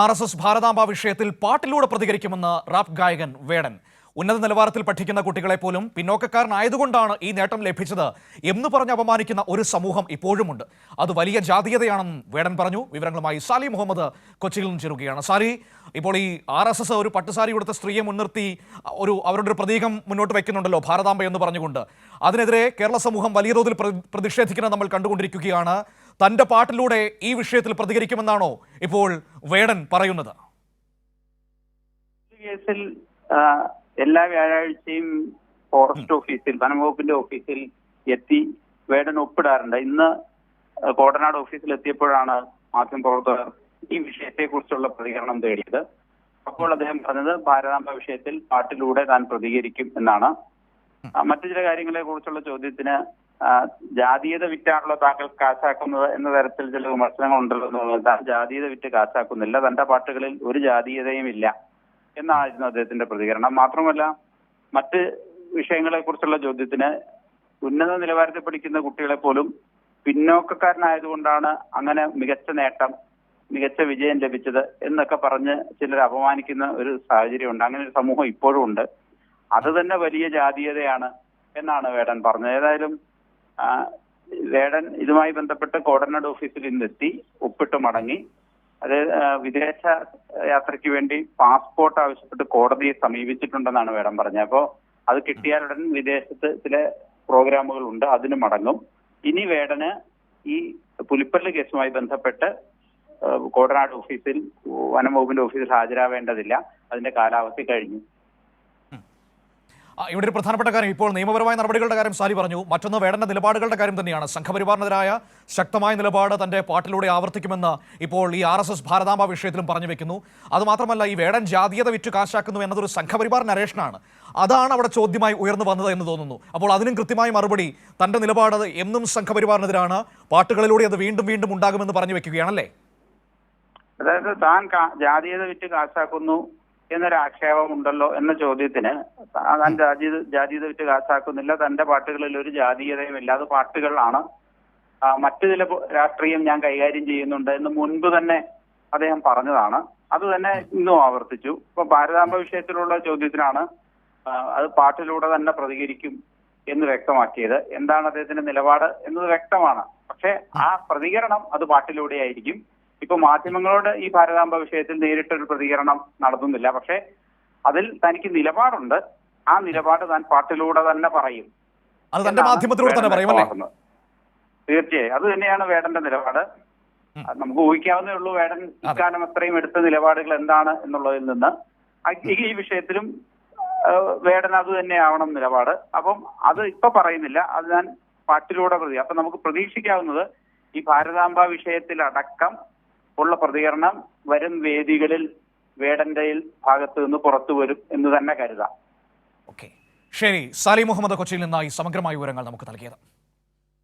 RSS ഭാരതാംബ വിഷയത്തിൽ പാട്ടിലൂടെ പ്രതികരിക്കുമെന്ന് rap ഗായകൻ വേടൻ. ഉന്നത നിലവാരത്തിൽ പഠിക്കുന്ന കുട്ടികളെ പോലും പിന്നോക്കക്കാരനായതുകൊണ്ടാണ് ഈ നേട്ടം ലഭിച്ചത് എന്ന് പറഞ്ഞ് അപമാനിക്കുന്ന ഒരു സമൂഹം ഇപ്പോഴുമുണ്ട്. അത് വലിയ ജാതീയതയാണെന്നും വേടൻ പറഞ്ഞു. വിവരങ്ങളുമായി സാലി മുഹമ്മദ് കൊച്ചിയിൽ നിന്ന് ചേരുകയാണ്. സാലി, ഇപ്പോൾ ഈ RSS ഒരു പട്ടുസാരി കൊടുത്ത സ്ത്രീയെ മുൻനിർത്തി അവരുടെ ഒരു പ്രതീകം മുന്നോട്ട് വയ്ക്കുന്നുണ്ടല്ലോ, ഭാരതാംബ എന്ന് പറഞ്ഞുകൊണ്ട്. അതിനെതിരെ കേരള സമൂഹം വലിയ തോതിൽ പ്രതിഷേധിക്കുന്നത് നമ്മൾ കണ്ടുകൊണ്ടിരിക്കുകയാണ്. തന്റെ പാട്ടിലൂടെ ഈ വിഷയത്തിൽ പ്രതികരിക്കുമെന്നാണോ ഇപ്പോൾ വേടൻ പറയുന്നത്? കേസിൽ എല്ലാ വ്യാഴാഴ്ചയും ഫോറസ്റ്റ് ഓഫീസിൽ, വനംവകുപ്പിന്റെ ഓഫീസിൽ എത്തി വേടൻ ഒപ്പിടാറുണ്ട്. ഇന്ന് കോടനാട് ഓഫീസിൽ എത്തിയപ്പോഴാണ് മാധ്യമപ്രവർത്തകർ ഈ വിഷയത്തെക്കുറിച്ചുള്ള പ്രതികരണം തേടിയത്. അപ്പോൾ അദ്ദേഹം പറഞ്ഞത് ഭാരതാംബ വിഷയത്തിൽ പാട്ടിലൂടെ താൻ പ്രതികരിക്കും എന്നാണ്. മറ്റു ചില കാര്യങ്ങളെ കുറിച്ചുള്ള ചോദ്യത്തിന് ജാതീയത വിറ്റാണല്ലോ താങ്കൾ കാശാക്കുന്നത് എന്ന തരത്തിൽ ചില വിമർശനങ്ങൾ ഉണ്ടല്ലോ. താൻ ജാതീയത വിറ്റ് കാശാക്കുന്നില്ല, തന്റെ പാട്ടുകളിൽ ഒരു ജാതീയതയും ഇല്ല എന്നായിരുന്നു അദ്ദേഹത്തിന്റെ പ്രതികരണം. മാത്രമല്ല, മറ്റ് വിഷയങ്ങളെ കുറിച്ചുള്ള ചോദ്യത്തിന് ഉന്നത നിലവാരത്തിൽ പഠിക്കുന്ന കുട്ടികളെ പോലും പിന്നോക്കക്കാരനായതുകൊണ്ടാണ് അങ്ങനെ മികച്ച വിജയം ലഭിച്ചത് എന്നൊക്കെ പറഞ്ഞ് ചിലർ അപമാനിക്കുന്ന ഒരു സാഹചര്യമുണ്ട്. അങ്ങനെ ഒരു സമൂഹം ഇപ്പോഴും ഉണ്ട്. അത് തന്നെ വലിയ ജാതീയതയാണ് എന്നാണ് വേടൻ പറഞ്ഞത്. ഏതായാലും വേടൻ ഇതുമായി ബന്ധപ്പെട്ട് കോടനാട് ഓഫീസിൽ ഇന്നെത്തി ഒപ്പിട്ട് മടങ്ങി. അത് വിദേശ യാത്രയ്ക്ക് വേണ്ടി പാസ്പോർട്ട് ആവശ്യപ്പെട്ട് കോടതിയെ സമീപിച്ചിട്ടുണ്ടെന്നാണ് വേടൻ പറഞ്ഞത്. അപ്പോൾ അത് കിട്ടിയാലുടൻ വിദേശത്ത് ചില പ്രോഗ്രാമുകളുണ്ട്, അതിന് മടങ്ങും. ഇനി വേടന് ഈ പുലിപ്പല്ല് കേസുമായി ബന്ധപ്പെട്ട് കോടനാട് ഓഫീസിൽ, വനംവകുപ്പിന്റെ ഓഫീസിൽ ഹാജരാവേണ്ടതില്ല, അതിന്റെ കാലാവധി കഴിഞ്ഞു. ഇവിടെ ഒരു പ്രധാനപ്പെട്ട കാര്യം, ഇപ്പോൾ നിയമപരമായ നടപടികളുടെ കാര്യം സാലി പറഞ്ഞു. മറ്റൊന്ന് വേടന്റെ നിലപാടുകളുടെ കാര്യം തന്നെയാണ്. സംഘപരിവാറിനെതിരായ ശക്തമായ നിലപാട് തന്റെ പാട്ടിലൂടെ ആവർത്തിക്കുമെന്ന് ഇപ്പോൾ ഈ RSS ഭാരതാംബ വിഷയത്തിലും പറഞ്ഞു വെക്കുന്നു. അതുമാത്രമല്ല, ഈ വേടൻ ജാതീയത വിറ്റ് കാശാക്കുന്നു എന്നതൊരു സംഘപരിവാർ നരേഷനാണ്. അതാണ് അവിടെ ചോദ്യമായി ഉയർന്നു വന്നത് എന്ന് തോന്നുന്നു. അപ്പോൾ അതിനും കൃത്യമായ മറുപടി, തന്റെ നിലപാട് എന്നും സംഘപരിവാറിനെതിരാണ്, പാട്ടുകളിലൂടെ അത് വീണ്ടും വീണ്ടും ഉണ്ടാകുമെന്ന് പറഞ്ഞു വെക്കുകയാണല്ലേ? അതായത് താൻ ജാതീയത വിറ്റ് കാശാക്കുന്നു എന്നൊരു ആക്ഷേപമുണ്ടല്ലോ എന്ന ചോദ്യത്തിന് താൻ ജാതീയത വിറ്റ് കാശാക്കുന്നില്ല, തന്റെ പാട്ടുകളിൽ ഒരു ജാതീയതയും ഇല്ല, അത് പാട്ടുകളാണ്, മറ്റു ചില രാഷ്ട്രീയം ഞാൻ കൈകാര്യം ചെയ്യുന്നുണ്ട് എന്ന് മുൻപ് തന്നെ അദ്ദേഹം പറഞ്ഞതാണ്. അത് തന്നെ ഇന്നും ആവർത്തിച്ചു. ഇപ്പൊ ഭാരതാംബ വിഷയത്തിലുള്ള ചോദ്യത്തിനാണ് അത് പാട്ടിലൂടെ തന്നെ പ്രതികരിക്കും എന്ന് വ്യക്തമാക്കിയത്. എന്താണ് അദ്ദേഹത്തിന്റെ നിലപാട് എന്നത് വ്യക്തമാണ്. പക്ഷെ ആ പ്രതികരണം അത് പാട്ടിലൂടെ ആയിരിക്കും. ഇപ്പൊ മാധ്യമങ്ങളോട് ഈ ഭാരതാംബ വിഷയത്തിൽ നേരിട്ടൊരു പ്രതികരണം നടത്തുന്നില്ല. പക്ഷെ അതിൽ തനിക്ക് നിലപാടുണ്ട്. ആ നിലപാട് താൻ പാട്ടിലൂടെ തന്നെ പറയും. തീർച്ചയായും അത് തന്നെയാണ് വേടന്റെ നിലപാട്. നമുക്ക് ഊഹിക്കാവുന്നേ ഉള്ളൂ വേടൻ ഇക്കാലം അത്രയും എടുത്ത നിലപാടുകൾ എന്താണ് എന്നുള്ളതിൽ നിന്ന്. ഈ വിഷയത്തിലും വേടൻ അത് തന്നെയാവണം നിലപാട്. അപ്പം അത് ഇപ്പൊ പറയുന്നില്ല, അത് ഞാൻ പാട്ടിലൂടെ അപ്പൊ നമുക്ക് പ്രതീക്ഷിക്കാവുന്നത് ഈ ഭാരതാംബ വിഷയത്തിലടക്കം ഉള്ള പ്രതികരണം വരും വേദികളിൽ വേടന്റെ ഭാഗത്ത് നിന്ന് പുറത്തു വരും എന്ന് തന്നെ കരുതാം. ഓക്കെ, ശരി. സാലി മുഹമ്മദ് കൊച്ചിയിൽ നിന്നായി സമഗ്രമായ വിവരങ്ങൾ നമുക്ക് നൽകിയത്.